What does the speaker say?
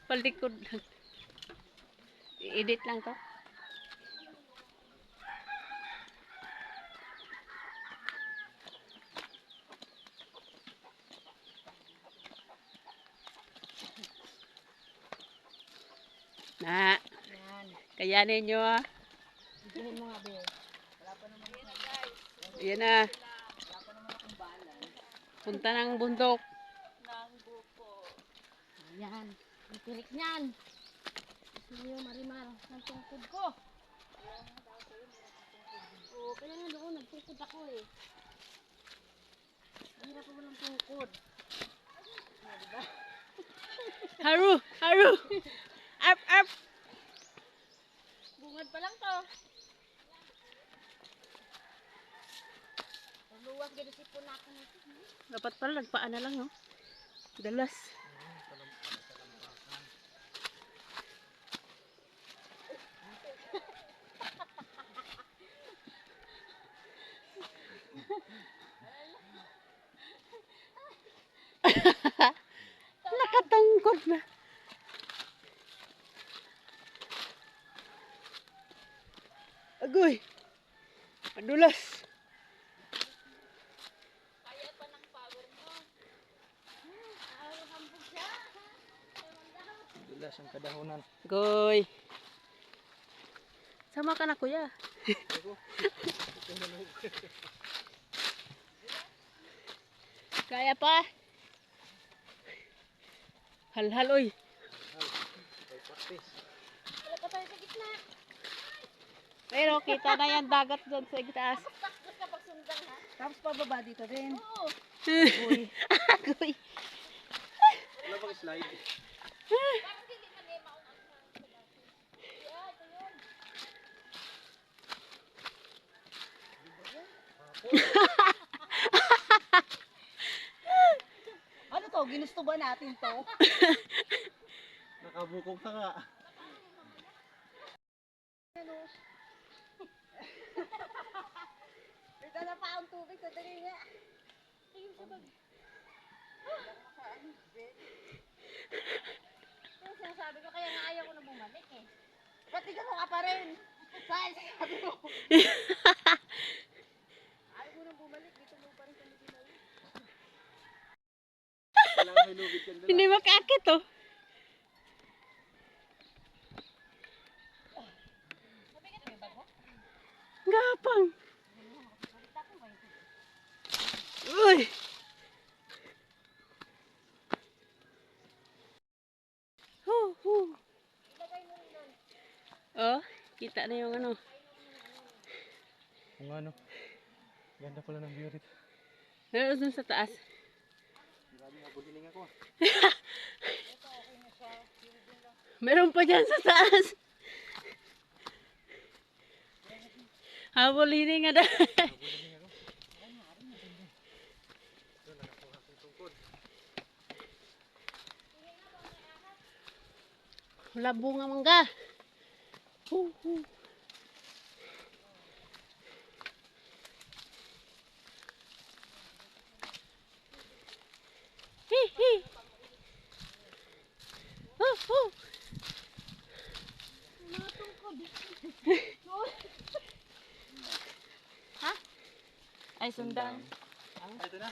Palikod lang. I-edit lang to. Na. Kaya ninyo. Bigyan mo nga, Be. Wala pa naman ako. Yan na. Wala pa naman akong balan. Punta ng bundok. Nang buko. Ayan. Ang tirik niyan. Gusto niyo marimar ng tungkod ko. Oo, kaya nga doon, nagtungkod ako eh. Hirap ko ng tungkod. Diba? Haru! Haru! Up! Up! Bungad pa lang to. Luwas gano'n si Punak na ito. Dapat pala nagpaan na lang, no? Dalas. Nakatungkod na. Agoy! Madulas! Kaya pa ng power mo. Hambog siya. Dulas ang kadahunan. Goy! Sama ka na, kuya. Kaya pa. Hal-hal, oy. Wala pa tayo sa gitna. Pero kita na yan dagat dyan sa itaas. Takot ka pag sundang ha. Tapos pababa dito din. Oo. Agoy! Wala bang slide? Bakit hindi man eh maunang sa dati? Yeah, ito yun. Ano to? Ginusto ba natin to? Nakabukog ka nga. May dala pa akong tubig sa dali nga. Ayun sa bag. Yung sinasabi ko, kaya nga ayaw ko na bumalik eh. Pati ka ka pa rin. Saan sabi mo? Ayaw mo na bumalik, dito mo pa rin kami bumalik. Kailangan may lubid kang dala. Hindi makakit, oh. Mabigat mo yung bag mo? Gapang. Uy! Ilagay mo rin doon. Oh, kita na yung ano. Kung ano. Ganda pala ng view rito. Meron dun sa taas. Grabe nga, buliling ako. Meron pa dyan sa taas. Habol ini nga dahil. Buliling ako. Ito, nakakuha akong tungkod. Labo nga mangga. Hi hi. Mga tungkod. Ha? Ay sundan. Ito na.